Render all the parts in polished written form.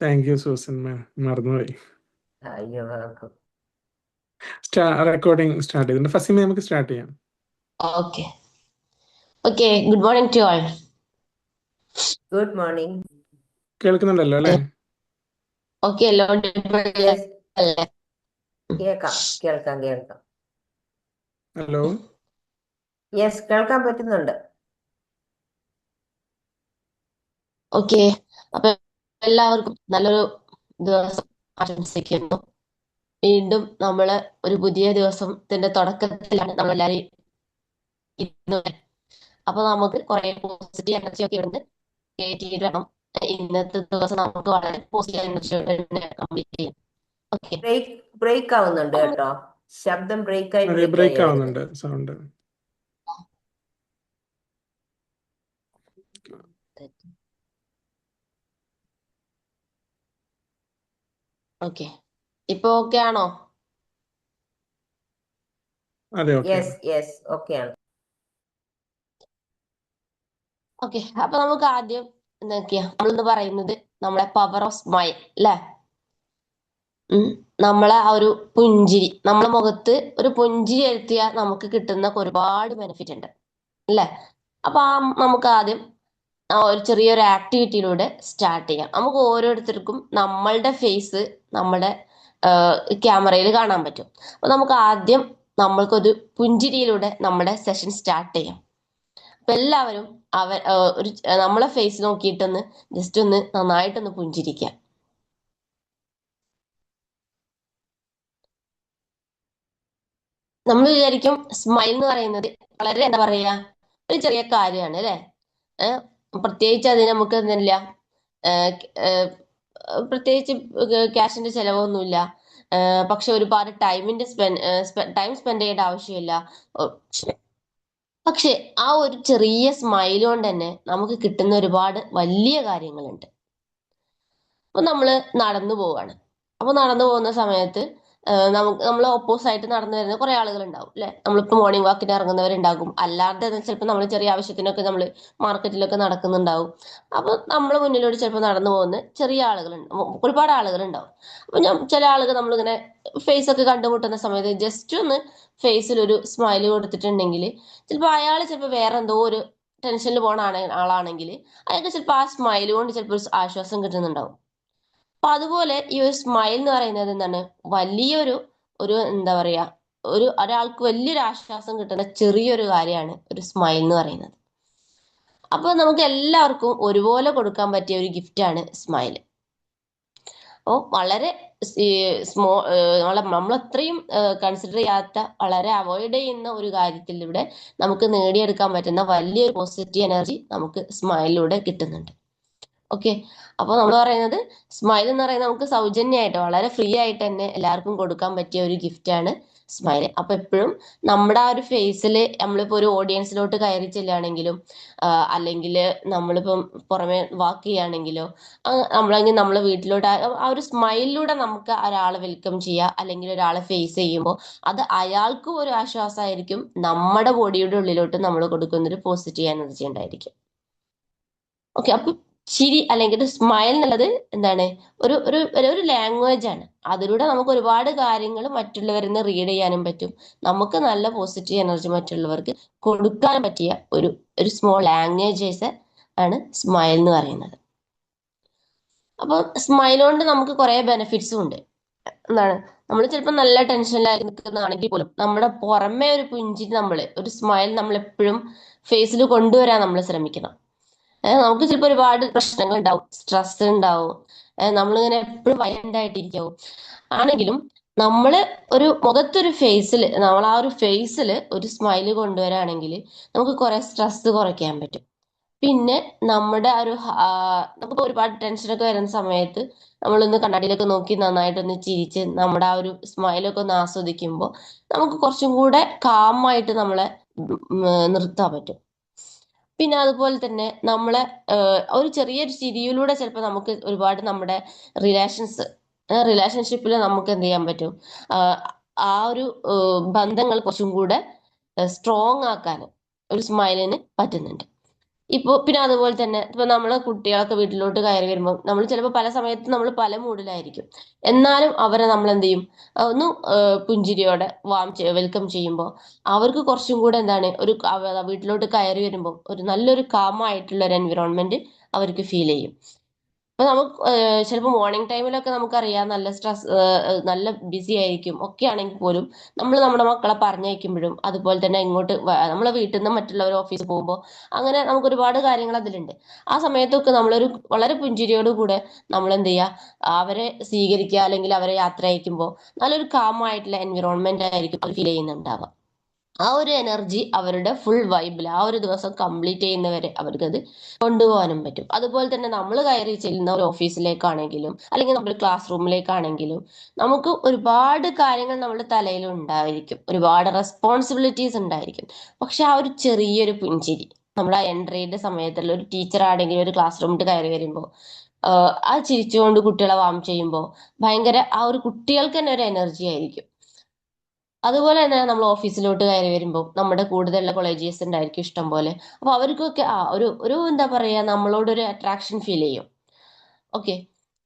Thank you Susan മാം, മറന്നുപോയി. അയ്യോ welcome. Recording start ചെയ്തിട്ടുണ്ട്. ഫസിമ, നമുക്ക് സ്റ്റാർട്ട് ചെയ്യാം. Okay. Okay. Good morning to all. Good morning. കേൾക്കുന്നുണ്ടല്ലോ അല്ലേ? Okay. Lord, Yes, കേൾക്കാം. ഹലോ. യെസ്, കേൾക്കാൻ പറ്റുന്നുണ്ട്. ഓക്കെ. അപ്പൊ എല്ലാവർക്കും നല്ലൊരു ദിവസം ആശംസിക്കുന്നു. വീണ്ടും നമ്മള് ഒരു പുതിയ ദിവസത്തിന്റെ തുടക്കത്തിലാണ് നമ്മളെല്ലാരും ഇരുന്നത്. അപ്പൊ നമുക്ക് കുറെ പോസിറ്റീവ് എനർജി ഒക്കെ ഇടുന്ന് കയറ്റിയിടണം. ഇന്നത്തെ ദിവസം നമുക്ക് വളരെ പോസിറ്റീവ് എനർജിയോടെ കംപ്ലീറ്റ് ചെയ്യാം. ഓക്കെ. ബ്രേക്ക് ആവുന്നുണ്ട് കേട്ടോ, ശബ്ദം ബ്രേക്കായി അതെ, ബ്രേക്കായി ബ്രേക്ക് വരുന്നത്. ആവുന്നുണ്ട് സൗണ്ട്. ഓക്കെ. ഇപ്പൊ ഓക്കെ ആണോ? അതെ, ഓക്കെ. യെസ് ഓക്കെ ആണ്. ഓക്കെ. അപ്പൊ നമുക്ക് ആദ്യം എന്തൊക്കെയാ നമ്മളിന്ന് പറയുന്നത് നമ്മുടെ പവർ ഓഫ് സ്മൈൽ അല്ലെ. നമ്മളെ ആ ഒരു പുഞ്ചിരി, നമ്മളെ മുഖത്ത് ഒരു പുഞ്ചിരി എഴുത്തിയാൽ നമുക്ക് കിട്ടുന്ന ഒരുപാട് ബെനിഫിറ്റ് ഉണ്ട് അല്ലെ. അപ്പൊ നമുക്ക് ആദ്യം ഒരു ചെറിയൊരു ആക്ടിവിറ്റിയിലൂടെ സ്റ്റാർട്ട് ചെയ്യാം. നമുക്ക് ഓരോരുത്തർക്കും നമ്മളുടെ ഫേസ് നമ്മുടെ ക്യാമറയിൽ കാണാൻ പറ്റും. അപ്പൊ നമുക്ക് ആദ്യം നമ്മൾക്കൊരു പുഞ്ചിരിയിലൂടെ നമ്മുടെ സെഷൻ സ്റ്റാർട്ട് ചെയ്യാം. അപ്പൊ എല്ലാവരും ഒരു നമ്മളെ ഫേസ് നോക്കിയിട്ടൊന്ന് ജസ്റ്റ് ഒന്ന് നന്നായിട്ടൊന്ന് പുഞ്ചിരിക്കുക. നമ്മൾ വിചാരിക്കും സ്മൈൽ എന്ന് പറയുന്നത് വളരെ എന്താ പറയാ ഒരു ചെറിയ കാര്യമാണ് അല്ലെ. പ്രത്യേകിച്ച് അതിന് നമുക്ക് എന്തില്ല, പ്രത്യേകിച്ച് ക്യാഷിന്റെ ചെലവൊന്നുമില്ല. പക്ഷെ ഒരുപാട് ടൈം സ്പെൻഡ് ചെയ്യേണ്ട ആവശ്യമില്ല. പക്ഷെ ആ ഒരു ചെറിയ സ്മൈൽ കൊണ്ട് തന്നെ നമുക്ക് കിട്ടുന്ന ഒരുപാട് വലിയ കാര്യങ്ങളുണ്ട്. അപ്പൊ നമ്മള് നടന്നു പോവാണ്. അപ്പൊ നടന്നു പോകുന്ന സമയത്ത് നമ്മൾ ഓപ്പോസിറ്റ് നടന്നു വരുന്ന കുറെ ആളുകൾ ഉണ്ടാവും അല്ലെ. നമ്മളിപ്പോ മോർണിംഗ് വാക്കിന് ഇറങ്ങുന്നവരുണ്ടാകും, അല്ലാതെ ചിലപ്പോൾ നമ്മൾ ചെറിയ ആവശ്യത്തിനൊക്കെ നമ്മൾ മാർക്കറ്റിലൊക്കെ നടക്കുന്നുണ്ടാവും. അപ്പൊ നമ്മൾ മുന്നിലൂടെ ചിലപ്പോൾ നടന്നു പോകുന്ന ചെറിയ ആളുകളുണ്ട്, ഒരുപാട് ആളുകൾ ഉണ്ടാവും. അപ്പൊ ചില ആളുകൾ നമ്മളിങ്ങനെ ഫേസ് ഒക്കെ കണ്ടുമുട്ടുന്ന സമയത്ത് ജസ്റ്റ് ഒന്ന് ഫേസിൽ ഒരു സ്മൈൽ കൊടുത്തിട്ടുണ്ടെങ്കിൽ ചിലപ്പോൾ അയാൾ ചിലപ്പോൾ വേറെ എന്തോ ഒരു ടെൻഷനിൽ പോണ ആളാണെങ്കിൽ അയാൾക്ക് ചിലപ്പോൾ ആ സ്മൈൽ കൊണ്ട് ചിലപ്പോൾ ഒരു ആശ്വാസം കിട്ടുന്നുണ്ടാവും. അപ്പൊ അതുപോലെ ഈ ഒരു സ്മൈൽ എന്ന് പറയുന്നത് എന്താണ്, വലിയൊരു ഒരു എന്താ പറയാ ഒരാൾക്ക് വലിയൊരു ആശ്വാസം കിട്ടുന്ന ചെറിയൊരു കാര്യമാണ് ഒരു സ്മൈൽ എന്ന് പറയുന്നത്. അപ്പൊ നമുക്ക് എല്ലാവർക്കും ഒരുപോലെ കൊടുക്കാൻ പറ്റിയ ഒരു ഗിഫ്റ്റ് ആണ് സ്മൈൽ. അപ്പോൾ വളരെ നമ്മളത്രയും കൺസിഡർ ചെയ്യാത്ത, വളരെ അവോയ്ഡ് ചെയ്യുന്ന ഒരു കാര്യത്തിലൂടെ നമുക്ക് നേടിയെടുക്കാൻ പറ്റുന്ന വലിയൊരു പോസിറ്റീവ് എനർജി നമുക്ക് സ്മൈലിലൂടെ കിട്ടുന്നുണ്ട്. ഓക്കെ. അപ്പൊ നമ്മൾ പറയുന്നത് സ്മൈൽ എന്ന് പറയുന്നത് നമുക്ക് സൗജന്യമായിട്ട് വളരെ ഫ്രീ ആയിട്ട് തന്നെ എല്ലാവർക്കും കൊടുക്കാൻ പറ്റിയ ഒരു ഗിഫ്റ്റ് ആണ് സ്മൈൽ. അപ്പൊ എപ്പോഴും നമ്മുടെ ആ ഒരു ഫേസിൽ നമ്മളിപ്പോ ഒരു ഓഡിയൻസിലോട്ട് കയറി ചെല്ലുകയാണെങ്കിലും അല്ലെങ്കിൽ നമ്മളിപ്പം പുറമെ വാക്ക് ചെയ്യുകയാണെങ്കിലോ നമ്മളെങ്കിൽ നമ്മളെ വീട്ടിലോട്ട് ആ ഒരു സ്മൈലിലൂടെ നമുക്ക് ഒരാളെ വെൽക്കം ചെയ്യുക, അല്ലെങ്കിൽ ഒരാളെ ഫേസ് ചെയ്യുമ്പോൾ അത് അയാൾക്കും ഒരു ആശ്വാസമായിരിക്കും, നമ്മുടെ ബോഡിയുടെ ഉള്ളിലോട്ട് നമ്മൾ കൊടുക്കുന്ന ഒരു പോസിറ്റീവ് എനർജി ഉണ്ടായിരിക്കും. ഓക്കെ. അപ്പൊ ചിരി അല്ലെങ്കിൽ സ്മൈൽ എന്നുള്ളത് എന്താണ്, ഒരു ഒരു ഒരു ലാംഗ്വേജ് ആണ്. അതിലൂടെ നമുക്ക് ഒരുപാട് കാര്യങ്ങൾ മറ്റുള്ളവരിൽ നിന്ന് റീഡ് ചെയ്യാനും പറ്റും. നമുക്ക് നല്ല പോസിറ്റീവ് എനർജി മറ്റുള്ളവർക്ക് കൊടുക്കാൻ പറ്റിയ ഒരു ഒരു സ്മോൾ ലാംഗ്വേജസ് ആണ് സ്മൈൽ എന്ന് പറയുന്നത്. അപ്പൊ സ്മൈൽ കൊണ്ട് നമുക്ക് കുറെ ബെനിഫിറ്റ്സും ഉണ്ട്. എന്താണ്, നമ്മൾ ചിലപ്പോൾ നല്ല ടെൻഷനിലായി നിൽക്കുന്നതാണെങ്കിൽ പോലും നമ്മുടെ പുറമെ ഒരു പുഞ്ചിരി, ഒരു സ്മൈൽ നമ്മൾ എപ്പോഴും ഫേസിൽ കൊണ്ടുവരാൻ നമ്മൾ ശ്രമിക്കണം. നമുക്ക് ചിലപ്പോൾ ഒരുപാട് പ്രശ്നങ്ങൾ ഉണ്ടാവും, സ്ട്രെസ് ഉണ്ടാവും, നമ്മളിങ്ങനെ എപ്പോഴും വയലന്റ് ആയിട്ടിരിക്കും. ആണെങ്കിലും നമ്മള് ഒരു മുഖത്തൊരു ഫേസിൽ, നമ്മൾ ആ ഒരു ഫേസിൽ ഒരു സ്മൈല് കൊണ്ടുവരാണെങ്കിൽ നമുക്ക് കുറെ സ്ട്രെസ് കുറയ്ക്കാൻ പറ്റും. പിന്നെ നമ്മുടെ ആ ഒരു നമുക്ക് ഒരുപാട് ടെൻഷനൊക്കെ വരുന്ന സമയത്ത് നമ്മളൊന്ന് കണ്ണാടിയിലൊക്കെ നോക്കി നന്നായിട്ടൊന്ന് ചിരിച്ച് നമ്മുടെ ആ ഒരു സ്മൈലൊക്കെ ഒന്ന് ആസ്വദിക്കുമ്പോൾ നമുക്ക് കുറച്ചും കൂടെ കാമായിട്ട് നമ്മളെ നിർത്താൻ പറ്റും. പിന്നെ അതുപോലെ തന്നെ നമ്മളെ ഒരു ചെറിയൊരു ചിരിയിലൂടെ ചിലപ്പോൾ നമുക്ക് ഒരുപാട് നമ്മുടെ റിലേഷൻഷിപ്പിൽ നമുക്ക് എന്ത് ചെയ്യാൻ പറ്റും, ആ ഒരു ബന്ധങ്ങൾ കുറച്ചും കൂടെ സ്ട്രോങ് ആക്കാൻ ഒരു സ്മൈലിന് പറ്റുന്നുണ്ട്. ഇപ്പൊ പിന്നെ അതുപോലെ തന്നെ ഇപ്പൊ നമ്മള് കുട്ടികളൊക്കെ വീട്ടിലോട്ട് കയറി വരുമ്പോൾ നമ്മൾ ചിലപ്പോൾ പല സമയത്ത് നമ്മൾ പല മൂഡിലായിരിക്കും. എന്നാലും അവരെ നമ്മൾ എന്ത് ചെയ്യും, ഒന്ന് പുഞ്ചിരിയോടെ വെൽക്കം ചെയ്യുമ്പോൾ അവർക്ക് കുറച്ചും കൂടെ എന്താണ് വീട്ടിലോട്ട് കയറി വരുമ്പോൾ ഒരു നല്ലൊരു കാമായിട്ടുള്ള ഒരു എൻവിറോൺമെന്റ് അവർക്ക് ഫീൽ ചെയ്യും. ഇപ്പൊ നമുക്ക് ചിലപ്പോൾ മോർണിംഗ് ടൈമിലൊക്കെ നമുക്കറിയാം നല്ല സ്ട്രെസ്, നല്ല ബിസി ആയിരിക്കും ഒക്കെ ആണെങ്കിൽ പോലും നമ്മൾ നമ്മുടെ മക്കളെ പറഞ്ഞയക്കുമ്പോഴും അതുപോലെ തന്നെ ഇങ്ങോട്ട് നമ്മളെ വീട്ടിൽ നിന്ന് മറ്റുള്ളവർ ഓഫീസിൽ പോകുമ്പോൾ അങ്ങനെ നമുക്ക് ഒരുപാട് കാര്യങ്ങൾ അതിലുണ്ട്. ആ സമയത്തൊക്കെ നമ്മളൊരു വളരെ പുഞ്ചിരിയോട് കൂടെ നമ്മൾ എന്ത് ചെയ്യുക, അവരെ സ്വീകരിക്കുക അല്ലെങ്കിൽ അവരെ യാത്ര അയക്കുമ്പോൾ നല്ലൊരു കാമായിട്ടുള്ള എൻവിറോൺമെന്റ് ആയിരിക്കും ഫീൽ ചെയ്യുന്നുണ്ടാവുക. ആ ഒരു എനർജി അവരുടെ ഫുൾ വൈബിൽ ആ ഒരു ദിവസം കംപ്ലീറ്റ് ചെയ്യുന്നവരെ അവർക്കത് കൊണ്ടുപോകാനും പറ്റും. അതുപോലെ തന്നെ നമ്മൾ കയറി ചെല്ലുന്ന ഒരു ഓഫീസിലേക്കാണെങ്കിലും അല്ലെങ്കിൽ നമ്മുടെ ക്ലാസ് റൂമിലേക്കാണെങ്കിലും നമുക്ക് ഒരുപാട് കാര്യങ്ങൾ നമ്മുടെ തലയിൽ ഉണ്ടായിരിക്കും, ഒരുപാട് റെസ്പോൺസിബിലിറ്റീസ് ഉണ്ടായിരിക്കും. പക്ഷെ ആ ഒരു ചെറിയൊരു പുഞ്ചിരി നമ്മുടെ എൻട്രിയുടെ സമയത്തുള്ള ഒരു ടീച്ചർ ആണെങ്കിലും ഒരു ക്ലാസ് റൂമിൽ കയറി വരുമ്പോൾ ആ ചിരിച്ചുകൊണ്ട് കുട്ടികളെ വാം ചെയ്യുമ്പോൾ ഭയങ്കര ആ ഒരു കുട്ടികൾക്ക് തന്നെ ഒരു എനർജി ആയിരിക്കും. അതുപോലെ തന്നെ നമ്മൾ ഓഫീസിലോട്ട് കയറി വരുമ്പോൾ നമ്മുടെ കൂടുതലുള്ള കൊളേജിയസ് ഉണ്ടായിരിക്കും ഇഷ്ടം പോലെ. അപ്പൊ അവർക്കൊക്കെ ഒരു ഒരു എന്താ പറയാ, നമ്മളോടൊരു അട്രാക്ഷൻ ഫീൽ ചെയ്യും. ഓക്കെ,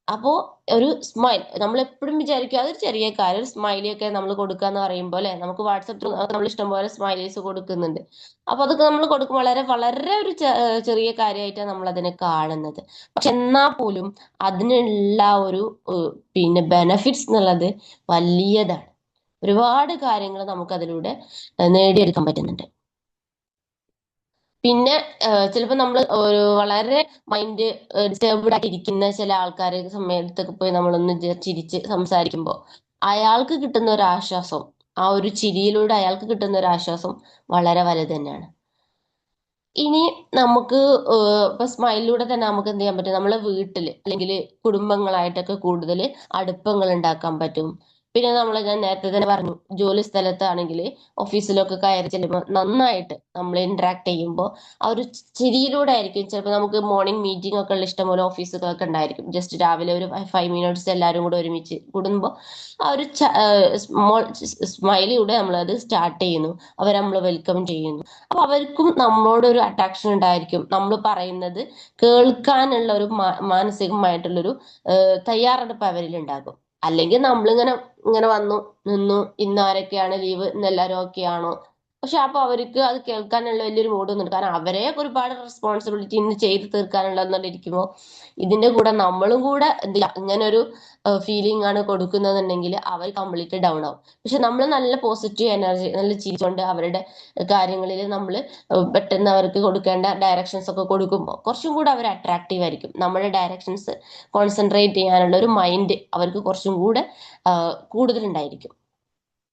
അപ്പോ ഒരു സ്മൈൽ നമ്മൾ എപ്പോഴും വിചാരിക്കും അതൊരു ചെറിയ കാര്യം, ഒരു സ്മൈലി ഒക്കെ നമ്മൾ കൊടുക്കുക എന്ന് പറയുമ്പോൾ അല്ലെ, നമുക്ക് വാട്സപ്പിൽ നമ്മൾ ഇഷ്ടം പോലെ സ്മൈലീസ് കൊടുക്കുന്നുണ്ട്. അപ്പൊ അതൊക്കെ നമ്മൾ കൊടുക്കും വളരെ വളരെ ഒരു ചെറിയ കാര്യമായിട്ടാണ് നമ്മൾ അതിനെ കാണുന്നത്. പക്ഷെ എന്നാ പോലും അതിനുള്ള ഒരു പിന്നെ ബെനഫിറ്റ്സ് എന്നുള്ളത് വലിയതാണ്. ഒരുപാട് കാര്യങ്ങൾ നമുക്ക് അതിലൂടെ നേടിയെടുക്കാൻ പറ്റുന്നുണ്ട്. പിന്നെ ചിലപ്പോൾ നമ്മൾ ഒരു വളരെ മൈൻഡ് ഡിസ്റ്റർബ്ഡ് ആയിട്ട് ഇരിക്കുന്ന ചില ആൾക്കാരെ സമയത്തൊക്കെ പോയി നമ്മളൊന്ന് ചിരിച്ച് സംസാരിക്കുമ്പോൾ അയാൾക്ക് കിട്ടുന്ന ഒരു ആശ്വാസം, ആ ഒരു ചിരിയിലൂടെ അയാൾക്ക് കിട്ടുന്ന ഒരു ആശ്വാസം വളരെ വലുത് തന്നെയാണ്. ഇനി നമുക്ക് ഇപ്പൊ സ്മൈലിലൂടെ തന്നെ നമുക്ക് എന്ത് ചെയ്യാൻ പറ്റും, നമ്മളെ വീട്ടില് അല്ലെങ്കിൽ കുടുംബങ്ങളായിട്ടൊക്കെ കൂടുതൽ അടുപ്പങ്ങൾ ഉണ്ടാക്കാൻ പറ്റും. പിന്നെ ഞാൻ നേരത്തെ തന്നെ പറഞ്ഞു, ജോലി സ്ഥലത്താണെങ്കിൽ ഓഫീസിലൊക്കെ കയറി ചെല്ലുമ്പോൾ നന്നായിട്ട് നമ്മൾ ഇന്ററാക്ട് ചെയ്യുമ്പോൾ ആ ഒരു ചിരിയിലൂടെ ആയിരിക്കും. ചിലപ്പോൾ നമുക്ക് മോർണിംഗ് മീറ്റിംഗ് ഒക്കെ ഉള്ള ഇഷ്ടംപോലെ ഓഫീസുകളൊക്കെ ഉണ്ടായിരിക്കും. ജസ്റ്റ് രാവിലെ ഒരു 5 മിനിറ്റ്സ് എല്ലാവരും കൂടെ ഒരുമിച്ച് കൂടുമ്പോൾ ആ ഒരു സ്മോൾ സ്മൈലിലൂടെ നമ്മളത് സ്റ്റാർട്ട് ചെയ്യുന്നു, അവരെ നമ്മൾ വെൽക്കം ചെയ്യുന്നു. അപ്പൊ അവർക്കും നമ്മളോട് ഒരു അട്രാക്ഷൻ ഉണ്ടായിരിക്കും. നമ്മൾ പറയുന്നത് കേൾക്കാനുള്ള ഒരു മാനസികമായിട്ടുള്ളൊരു തയ്യാറെടുപ്പ് അവരിൽ ഉണ്ടാകും. അല്ലെങ്കിൽ നമ്മളിങ്ങനെ ഇങ്ങനെ വന്നു നിന്നു, ഇന്ന് ആരൊക്കെയാണ് ലീവ്, ഇന്ന് എല്ലാവരും ഓക്കെ ആണോ, പക്ഷെ അപ്പൊ അവർക്ക് അത് കേൾക്കാനുള്ള വലിയൊരു മൂഡൊന്നും ഇല്ല. കാരണം അവരെ ഒരുപാട് റെസ്പോൺസിബിലിറ്റി ഇന്ന് ചെയ്ത് തീർക്കാനുള്ളതെന്നിരിക്കുമ്പോൾ ഇതിന്റെ കൂടെ നമ്മളും കൂടെ എന്ത് ചെയ്യാം, ഇങ്ങനെ ഒരു ഫീലിംഗ് ആണ് കൊടുക്കുന്നതെന്നുണ്ടെങ്കിൽ അവർ കംപ്ലീറ്റ് ഡൗൺ ആവും. പക്ഷെ നമ്മൾ നല്ല പോസിറ്റീവ് എനർജി നല്ല ചിരിച്ചുകൊണ്ട് അവരുടെ കാര്യങ്ങളിൽ നമ്മൾ പെട്ടെന്ന് അവർക്ക് കൊടുക്കേണ്ട ഡയറക്ഷൻസ് ഒക്കെ കൊടുക്കുമ്പോൾ കുറച്ചും കൂടെ അവർ അട്രാക്റ്റീവ് ആയിരിക്കും. നമ്മുടെ ഡയറക്ഷൻസ് കോൺസെൻട്രേറ്റ് ചെയ്യാനുള്ള ഒരു മൈൻഡ് അവർക്ക് കുറച്ചും കൂടെ കൂടുതലുണ്ടായിരിക്കും.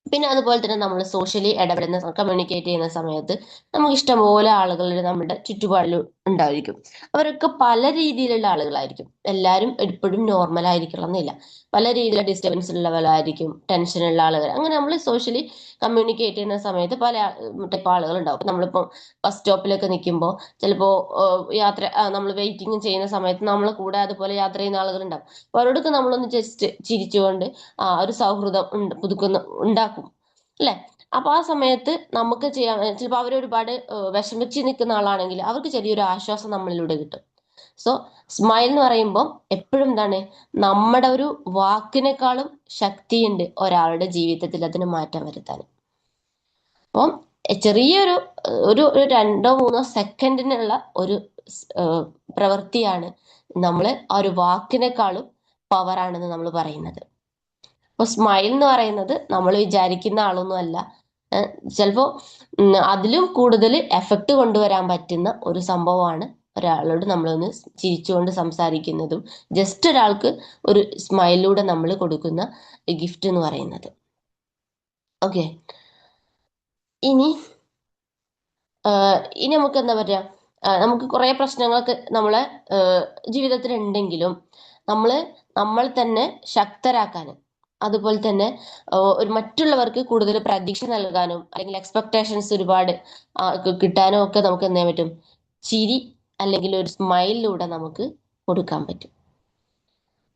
പിന്നെ അതുപോലെ തന്നെ നമ്മൾ സോഷ്യലി ഇടപെടുന്ന കമ്മ്യൂണിക്കേറ്റ് ചെയ്യുന്ന സമയത്ത് നമുക്ക് ഇഷ്ടംപോലെ ആളുകൾ നമ്മുടെ ചുറ്റുപാടിൽ ഉണ്ടായിരിക്കും. അവരൊക്കെ പല രീതിയിലുള്ള ആളുകളായിരിക്കും. എല്ലാവരും എപ്പോഴും നോർമൽ ആയിരിക്കണം എന്നില്ല. പല രീതിയിലുള്ള ഡിസ്റ്റർബൻസ് ഉള്ളവരായിരിക്കും, ടെൻഷൻ ഉള്ള ആളുകൾ, അങ്ങനെ നമ്മൾ സോഷ്യലി കമ്മ്യൂണിക്കേറ്റ് ചെയ്യുന്ന സമയത്ത് പല ടൈപ്പ് ആളുകൾ ഉണ്ടാവും. നമ്മളിപ്പോൾ ബസ് സ്റ്റോപ്പിലൊക്കെ നിൽക്കുമ്പോൾ ചിലപ്പോൾ യാത്ര നമ്മൾ വെയിറ്റിംഗ് ചെയ്യുന്ന സമയത്ത് നമ്മളെ കൂടെ അതുപോലെ യാത്ര ചെയ്യുന്ന ആളുകൾ ഉണ്ടാവും. അപ്പൊ അവരോടൊക്കെ നമ്മളൊന്ന് ജസ്റ്റ് ചിരിച്ചുകൊണ്ട് ഒരു സൗഹൃദം ഉണ്ടാക്കും അല്ലെ. അപ്പൊ ആ സമയത്ത് നമുക്ക് ചെയ്യാൻ ചിലപ്പോൾ അവരൊരുപാട് വിഷമിച്ച് നിൽക്കുന്ന ആളാണെങ്കിൽ അവർക്ക് ചെറിയൊരു ആശ്വാസം നമ്മളിലൂടെ കിട്ടും. സോ സ്മൈൽ എന്ന് പറയുമ്പോൾ എപ്പോഴും എന്താണ്, നമ്മുടെ ഒരു വാക്കിനേക്കാളും ശക്തിയുണ്ട് ഒരാളുടെ ജീവിതത്തിൽ അതിന് മാറ്റം വരുത്താൻ. അപ്പം ചെറിയൊരു ഒരു 2-3 സെക്കൻഡിനുള്ള ഒരു പ്രവൃത്തിയാണ് നമ്മൾ ആ ഒരു വാക്കിനേക്കാളും പവറാണെന്ന് നമ്മൾ പറയുന്നത്. അപ്പൊ സ്മൈൽ എന്ന് പറയുന്നത് നമ്മൾ വിചാരിക്കുന്ന ആളൊന്നും അല്ല. ചിലപ്പോ അതിലും കൂടുതൽ എഫക്റ്റ് കൊണ്ടുവരാൻ പറ്റുന്ന ഒരു സംഭവമാണ് ഒരാളോട് നമ്മളൊന്ന് ചിരിച്ചുകൊണ്ട് സംസാരിക്കുന്നതും ജസ്റ്റ് ഒരാൾക്ക് ഒരു സ്മൈലിലൂടെ നമ്മൾ കൊടുക്കുന്ന ഗിഫ്റ്റ് എന്ന് പറയുന്നത്. ഓക്കെ, ഇനി ഇനി നമുക്ക് എന്താ പറയാ, നമുക്ക് കുറെ പ്രശ്നങ്ങളൊക്കെ നമ്മളെ ജീവിതത്തിൽ ഉണ്ടെങ്കിലും നമ്മൾ തന്നെ ശക്തരാക്കാനും അതുപോലെ തന്നെ ഒരു മറ്റുള്ളവർക്ക് കൂടുതൽ പ്രതീക്ഷ നൽകാനും അല്ലെങ്കിൽ എക്സ്പെക്ടേഷൻസ് ഒരുപാട് കിട്ടാനും ഒക്കെ നമുക്ക് എന്ത് ചെയ്യാൻ പറ്റും, ചിരി അല്ലെങ്കിൽ ഒരു സ്മൈലിലൂടെ നമുക്ക് കൊടുക്കാൻ പറ്റും.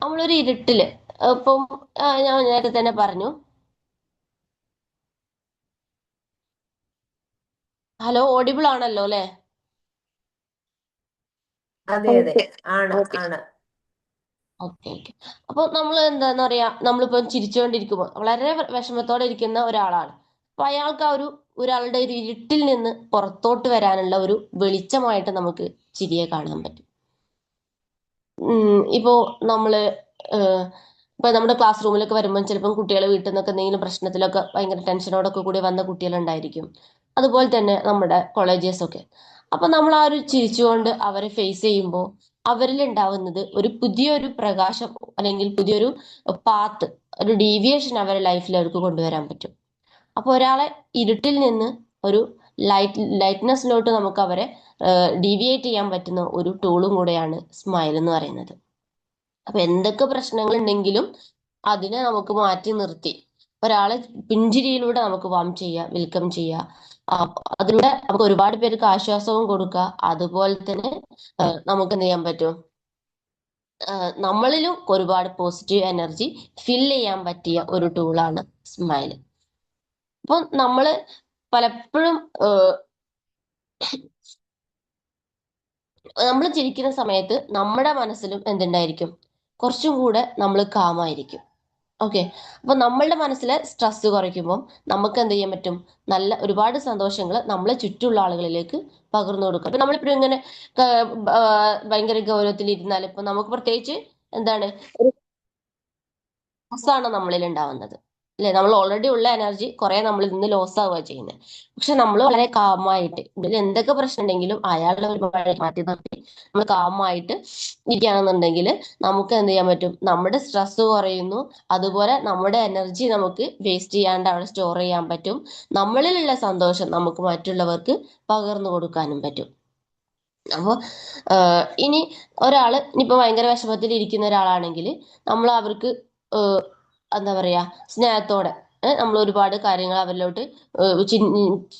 നമ്മളൊരു ഇരുട്ടില് ഇപ്പം ഞാൻ നേരത്തെ തന്നെ പറഞ്ഞു, ഹലോ ഓഡിബിൾ ആണല്ലോ അല്ലെ? അതെ അതെ ആണ് ആണ്. Okay okay. അപ്പൊ നമ്മൾ എന്താന്ന് പറയാ, നമ്മളിപ്പോ ചിരിച്ചുകൊണ്ടിരിക്കുമ്പോൾ വളരെ വിഷമത്തോടെ ഇരിക്കുന്ന ഒരാളാണ്. അപ്പൊ അയാൾക്ക് ആ ഒരാളുടെ ഒരു ഇരുട്ടിൽ നിന്ന് പുറത്തോട്ട് വരാനുള്ള ഒരു വെളിച്ചമായിട്ട് നമുക്ക് ചിരിയെ കാണാൻ പറ്റും. ഇപ്പോ നമ്മള് ഇപ്പൊ നമ്മുടെ ക്ലാസ് റൂമിലൊക്കെ വരുമ്പോൾ ചിലപ്പം കുട്ടികൾ വീട്ടിൽ നിന്നൊക്കെ എന്തെങ്കിലും പ്രശ്നത്തിലൊക്കെ ഭയങ്കര ടെൻഷനോടൊക്കെ കൂടി വന്ന കുട്ടികളുണ്ടായിരിക്കും. അതുപോലെ തന്നെ നമ്മുടെ കോളേജേഴ്സ് ഒക്കെ. അപ്പൊ നമ്മൾ ആ ഒരു ചിരിച്ചുകൊണ്ട് അവരെ ഫേസ് ചെയ്യുമ്പോൾ അവരിൽ ഉണ്ടാവുന്നത് ഒരു പുതിയൊരു പ്രകാശം, അല്ലെങ്കിൽ പുതിയൊരു പാത്ത്, ഒരു ഡീവിയേഷൻ അവരുടെ ലൈഫിൽ അവർക്ക് കൊണ്ടുവരാൻ പറ്റും. അപ്പൊ ഒരാളെ ഇരുട്ടിൽ നിന്ന് ഒരു ലൈറ്റ്നെസ്സിലോട്ട് നമുക്ക് അവരെ ഡീവിയേറ്റ് ചെയ്യാൻ പറ്റുന്ന ഒരു ടൂളും കൂടെയാണ് സ്മൈൽ എന്ന് പറയുന്നത്. അപ്പൊ എന്തൊക്കെ പ്രശ്നങ്ങൾ ഉണ്ടെങ്കിലും അതിനെ നമുക്ക് മാറ്റി നിർത്തി ഒരാളെ പുഞ്ചിരിയിലൂടെ നമുക്ക് വാം ചെയ്യാം, വെൽക്കം ചെയ്യാം. അതിലൂടെ നമുക്ക് ഒരുപാട് പേർക്ക് ആശ്വാസവും കൊടുക്കുക. അതുപോലെ തന്നെ നമുക്ക് എന്ത് ചെയ്യാൻ പറ്റും, നമ്മളിലും ഒരുപാട് പോസിറ്റീവ് എനർജി ഫിൽ ചെയ്യാൻ പറ്റിയ ഒരു ടൂളാണ് സ്മൈൽ. അപ്പൊ നമ്മള് പലപ്പോഴും നമ്മൾ ചിരിക്കുന്ന സമയത്ത് നമ്മുടെ മനസ്സിലും എന്തുണ്ടായിരിക്കും, കുറച്ചും കൂടെ നമ്മൾ കാമായിരിക്കും. ഓക്കെ. അപ്പൊ നമ്മളുടെ മനസ്സിലെ സ്ട്രെസ് കുറയ്ക്കുമ്പോൾ നമുക്ക് എന്ത് ചെയ്യാൻ പറ്റും, നല്ല ഒരുപാട് സന്തോഷങ്ങൾ നമ്മളെ ചുറ്റുമുള്ള ആളുകളിലേക്ക് പകർന്നു കൊടുക്കും. അപ്പൊ നമ്മളിപ്പോഴും ഇങ്ങനെ ഭയങ്കര ഗൗരവത്തിൽ ഇരുന്നാൽ ഇപ്പൊ നമുക്ക് പ്രത്യേകിച്ച് എന്താണ് ഒരു ലോസാണ് നമ്മളിൽ ഉണ്ടാവുന്നത്, അല്ലെ? നമ്മൾ ഓൾറെഡി ഉള്ള എനർജി കുറെ നമ്മളിൽ നിന്ന് ലോസ് ആവുക ചെയ്യുന്നത്. പക്ഷെ നമ്മൾ വളരെ കാമായിട്ട്, ഇതിൽ എന്തൊക്കെ പ്രശ്നം ഉണ്ടെങ്കിലും അയാളുടെ ഒരു മാറ്റി നിർത്തി നമ്മൾ കാമായിട്ട് ഇരിക്കുകയാണെന്നുണ്ടെങ്കിൽ നമുക്ക് എന്ത് ചെയ്യാൻ പറ്റും, നമ്മുടെ സ്ട്രെസ് കുറയുന്നു. അതുപോലെ നമ്മുടെ എനർജി നമുക്ക് വേസ്റ്റ് ചെയ്യാണ്ട് അവിടെ സ്റ്റോർ ചെയ്യാൻ പറ്റും. നമ്മളിലുള്ള സന്തോഷം നമുക്ക് മറ്റുള്ളവർക്ക് പകർന്നു കൊടുക്കാനും പറ്റും. അപ്പോൾ ഇനി ഒരാള് ഇനിയിപ്പോ ഭയങ്കര വിഷമത്തിൽ ഇരിക്കുന്ന ഒരാളാണെങ്കിൽ നമ്മൾ അവർക്ക് എന്താ പറയാ, സ്നേഹത്തോടെ നമ്മൾ ഒരുപാട് കാര്യങ്ങൾ അവരിലോട്ട്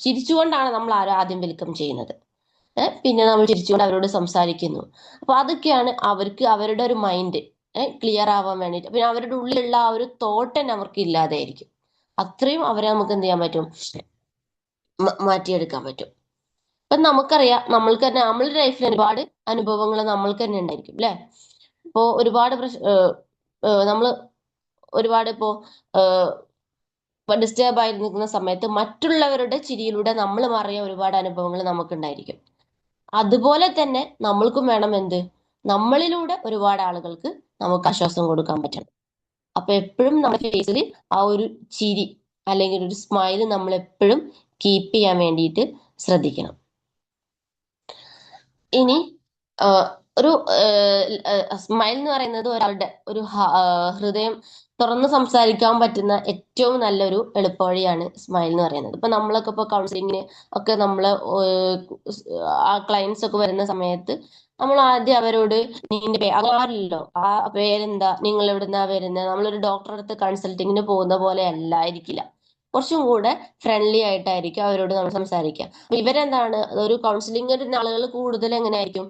ചിരിച്ചുകൊണ്ടാണ് നമ്മൾ ആദ്യം വെൽക്കം ചെയ്യുന്നത്. പിന്നെ നമ്മൾ ചിരിച്ചുകൊണ്ട് അവരോട് സംസാരിക്കുന്നു. അപ്പൊ അതൊക്കെയാണ് അവർക്ക് അവരുടെ ഒരു മൈൻഡ് ക്ലിയർ ആവാൻ വേണ്ടിയിട്ട്. പിന്നെ അവരുടെ ഉള്ളിലുള്ള ആ ഒരു തോട്ട് തന്നെ അവർക്ക് ഇല്ലാതെയായിരിക്കും. അത്രയും അവരെ നമുക്ക് എന്ത് ചെയ്യാൻ പറ്റും, മാറ്റിയെടുക്കാൻ പറ്റും. ഇപ്പൊ നമുക്കറിയാം, നമ്മൾക്ക് തന്നെ നമ്മളുടെ ലൈഫിൽ ഒരുപാട് അനുഭവങ്ങൾ നമ്മൾക്ക് തന്നെ ഉണ്ടായിരിക്കും, അല്ലെ? ഇപ്പോ ഒരുപാട് നമ്മള് ഒരുപാട് ഇപ്പോ ഡിസ്റ്റർബ് ആയി നിൽക്കുന്ന സമയത്ത് മറ്റുള്ളവരുടെ ചിരിയിലൂടെ നമ്മൾ മാറിയ ഒരുപാട് അനുഭവങ്ങൾ നമുക്കുണ്ടായിരിക്കും. അതുപോലെ തന്നെ നമ്മൾക്കും വേണം എന്ത്, നമ്മളിലൂടെ ഒരുപാട് ആളുകൾക്ക് നമുക്ക് ആശ്വാസം കൊടുക്കാൻ പറ്റണം. അപ്പൊ എപ്പോഴും നമ്മുടെ ഫേസിൽ ആ ഒരു ചിരി അല്ലെങ്കിൽ ഒരു സ്മൈല് നമ്മൾ എപ്പോഴും കീപ്പ് ചെയ്യാൻ വേണ്ടിയിട്ട് ശ്രദ്ധിക്കണം. ഇനി ഒരു സ്മൈൽ എന്ന് പറയുന്നത് ഒരാളുടെ ഒരു ഹൃദയം തുറന്ന് സംസാരിക്കാൻ പറ്റുന്ന ഏറ്റവും നല്ലൊരു എളുപ്പവഴിയാണ് സ്മൈൽ എന്ന് പറയുന്നത്. ഇപ്പൊ നമ്മളൊക്കെ ഇപ്പൊ കൗൺസിലിങ്ങിന് ഒക്കെ നമ്മള് ആ ക്ലയൻസ് ഒക്കെ വരുന്ന സമയത്ത് നമ്മൾ ആദ്യം അവരോട് നിന്റെ അങ്ങാറില്ലല്ലോ, ആ പേരെന്താ, നിങ്ങൾ എവിടുന്നാ വരുന്നത്, നമ്മളൊരു ഡോക്ടറെ അടുത്ത് കൺസൾട്ടിങ്ങിന് പോകുന്ന പോലെ അല്ലായിരിക്കില്ല. കുറച്ചും കൂടെ ഫ്രണ്ട്ലി ആയിട്ടായിരിക്കും അവരോട് നമ്മൾ സംസാരിക്കുക. അപ്പൊ ഇവരെന്താണ്, ഒരു കൗൺസിലിംഗ് ആളുകൾ കൂടുതൽ എങ്ങനെയായിരിക്കും,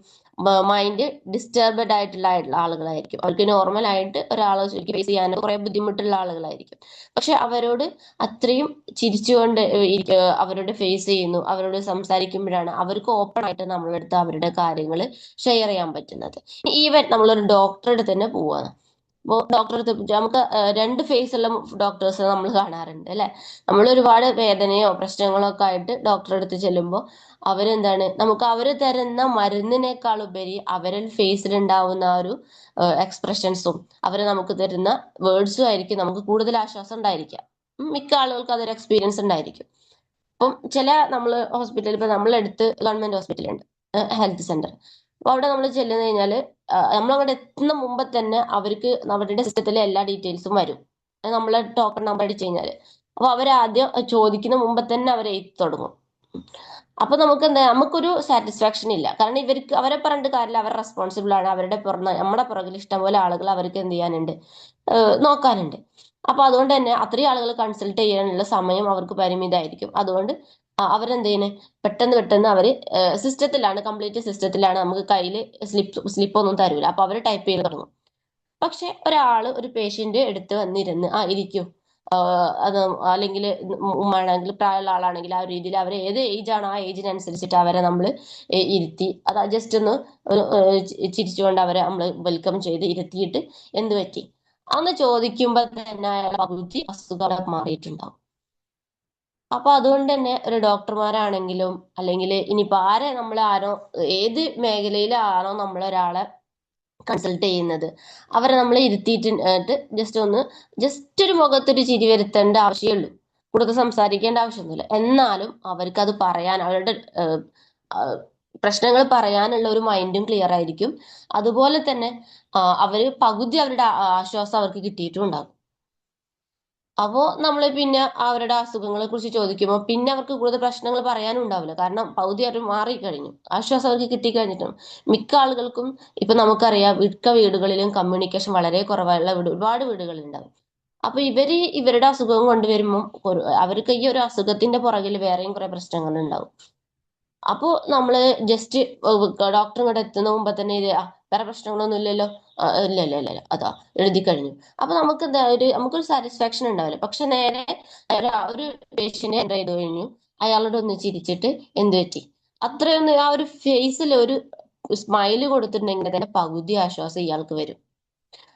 മൈൻഡ് ഡിസ്റ്റർബഡ് ആയിട്ടുള്ള ആളുകളായിരിക്കും. അവർക്ക് നോർമൽ ആയിട്ട് ഒരാളെ ശരിക്കും ഫേസ് ചെയ്യാൻ കുറെ ബുദ്ധിമുട്ടുള്ള ആളുകളായിരിക്കും. പക്ഷെ അവരോട് അത്രയും ചിരിച്ചുകൊണ്ട് അവരോട് ഫേസ് ചെയ്യുന്നു, അവരോട് സംസാരിക്കുമ്പോഴാണ് അവർക്ക് ഓപ്പൺ ആയിട്ട് നമ്മളെടുത്ത് അവരുടെ കാര്യങ്ങൾ ഷെയർ ചെയ്യാൻ പറ്റുന്നത്. ഈവൻ നമ്മളൊരു ഡോക്ടറുടെ തന്നെ പോവാണ്. അപ്പോൾ ഡോക്ടറെ അടുത്ത് നമുക്ക് രണ്ട് ഫേസ് ഉള്ള ഡോക്ടേഴ്സ് നമ്മൾ കാണാറുണ്ട്, അല്ലെ? നമ്മൾ ഒരുപാട് വേദനയോ പ്രശ്നങ്ങളോ ഒക്കെ ആയിട്ട് ഡോക്ടറെ അടുത്ത് ചെല്ലുമ്പോൾ അവരെന്താണ്, നമുക്ക് അവര് തരുന്ന മരുന്നിനേക്കാൾ ഉപരി അവരിൽ ഫേസിലുണ്ടാവുന്ന ആ ഒരു എക്സ്പ്രഷൻസും അവര് നമുക്ക് തരുന്ന വേർഡ്സും ആയിരിക്കും നമുക്ക് കൂടുതൽ ആശ്വാസം ഉണ്ടായിരിക്കുക. മിക്ക ആളുകൾക്ക് അതൊരു എക്സ്പീരിയൻസ് ഉണ്ടായിരിക്കും. അപ്പം ചില നമ്മള് ഹോസ്പിറ്റലിൽ, ഇപ്പൊ നമ്മളെടുത്ത് ഗവൺമെന്റ് ഹോസ്പിറ്റലുണ്ട്, ഹെൽത്ത് സെന്റർ. അപ്പൊ അവിടെ നമ്മൾ ചെല്ലുന്ന കഴിഞ്ഞാല് നമ്മൾ അങ്ങോട്ട് എത്തുന്ന മുമ്പ് തന്നെ അവർക്ക് അവരുടെ സിസ്റ്റത്തിലെ എല്ലാ ഡീറ്റെയിൽസും വരും. നമ്മളെ ടോക്കൺ നമ്പർ അടിച്ചു കഴിഞ്ഞാല് അപ്പൊ അവരാദ്യം ചോദിക്കുന്ന മുമ്പ് തന്നെ അവർ എഴുതി തുടങ്ങും. അപ്പൊ നമുക്ക് എന്താ, നമുക്കൊരു സാറ്റിസ്ഫാക്ഷൻ ഇല്ല. കാരണം ഇവർക്ക് അവരെ പറഞ്ഞിട്ട് കാര്യമില്ല, അവർ റെസ്പോൺസിബിൾ ആണ്. അവരുടെ നമ്മുടെ പുറകിൽ ഇഷ്ടംപോലെ ആളുകൾ അവർക്ക് എന്ത് ചെയ്യാനുണ്ട്, നോക്കാനുണ്ട്. അപ്പൊ അതുകൊണ്ട് തന്നെ അത്രയും ആളുകൾ കൺസൾട്ട് ചെയ്യാനുള്ള സമയം അവർക്ക് പരിമിതമായിരിക്കും. അതുകൊണ്ട് അവരെന്ത് ചെയ്യുന്നത്, പെട്ടെന്ന് അവര് സിസ്റ്റത്തിലാണ്, കംപ്ലീറ്റ് സിസ്റ്റത്തിലാണ്, നമുക്ക് കയ്യിൽ സ്ലിപ്പ് ഒന്നും തരൂല. അപ്പൊ അവര് ടൈപ്പ് ചെയ്ത് തുടങ്ങും. പക്ഷെ ഒരു പേഷ്യന്റ് എടുത്ത് വന്നിരുന്ന് ഇരിക്കൂ, അത് അല്ലെങ്കിൽ ഉമ്മയാണെങ്കിൽ പ്രായമുള്ള ആളാണെങ്കിൽ ആ ഒരു രീതിയിൽ അവർ ഏത് ഏജ് ആണോ ആ ഏജിനനുസരിച്ചിട്ട് അവരെ നമ്മൾ ഇരുത്തി അത് ജസ്റ്റ് ഒന്ന് ചിരിച്ചുകൊണ്ട് അവരെ നമ്മൾ വെൽക്കം ചെയ്ത് ഇരുത്തിയിട്ട് എന്ത് പറ്റി അന്ന് ചോദിക്കുമ്പോൾ തന്നെ അയാളുടെ പകുതി അസുഖം മാറിയിട്ടുണ്ടാവും. അപ്പൊ അതുകൊണ്ട് തന്നെ ഒരു ഡോക്ടർമാരാണെങ്കിലും അല്ലെങ്കിൽ ഇനിയിപ്പോ ആരോ ഏത് മേഖലയിലാണോ നമ്മൾ ഒരാളെ കൺസൾട്ട് ചെയ്യുന്നത് അവരെ നമ്മൾ ഇരുത്തിയിട്ട് ജസ്റ്റ് ഒരു മുഖത്തൊരു ചിരി വരുത്തേണ്ട ആവശ്യമുള്ളൂ. കൂടുതൽ സംസാരിക്കേണ്ട ആവശ്യമൊന്നുമില്ല. എന്നാലും അവർക്ക് അത് പറയാൻ അവരുടെ പ്രശ്നങ്ങൾ പറയാനുള്ള ഒരു മൈൻഡും ക്ലിയർ ആയിരിക്കും. അതുപോലെ തന്നെ അവര് പകുതി അവരുടെ ആശ്വാസം അവർക്ക് കിട്ടിയിട്ടും ഉണ്ടാകും. അപ്പോ നമ്മള് പിന്നെ അവരുടെ അസുഖങ്ങളെ കുറിച്ച് ചോദിക്കുമ്പോൾ പിന്നെ അവർക്ക് കൂടുതൽ പ്രശ്നങ്ങൾ പറയാനും ഉണ്ടാവില്ല. കാരണം പകുതി അവർ മാറിക്കഴിഞ്ഞു, ആശ്വാസം അവർക്ക് കിട്ടിക്കഴിഞ്ഞിട്ടും. മിക്ക ആളുകൾക്കും ഇപ്പൊ നമുക്കറിയാം മിക്ക വീടുകളിലും കമ്മ്യൂണിക്കേഷൻ വളരെ കുറവുള്ള ഒരുപാട് വീടുകളുണ്ടാവും. അപ്പൊ ഇവരുടെ അസുഖം കൊണ്ടുവരുമ്പോൾ അവർക്ക് ഈ ഒരു അസുഖത്തിന്റെ പുറകിൽ വേറെയും കുറെ പ്രശ്നങ്ങൾ ഉണ്ടാവും. അപ്പോ നമ്മള് ജസ്റ്റ് ഡോക്ടർ ഇങ്ങോട്ട് എത്തുന്ന മുമ്പ് തന്നെ വേറെ പ്രശ്നങ്ങളൊന്നും ഇല്ലല്ലോ, ഇല്ല ഇല്ല ഇല്ല ഇല്ല, അതാ എഴുതി കഴിഞ്ഞു. അപ്പൊ നമുക്കൊരു സാറ്റിസ്ഫാക്ഷൻ ഉണ്ടാവില്ല. പക്ഷെ നേരെ ഒരു പേഷ്യന്റ് എൻ്റർ ചെയ്ത് കഴിഞ്ഞു, അയാളോട് ഒന്ന് ചിരിച്ചിട്ട് എന്ത് പറ്റി അത്രയൊന്ന് ആ ഒരു ഫേസിൽ ഒരു സ്മൈല് കൊടുത്തിട്ടുണ്ടെങ്കിൽ തന്നെ പകുതി ആശ്വാസം ഇയാൾക്ക് വരും.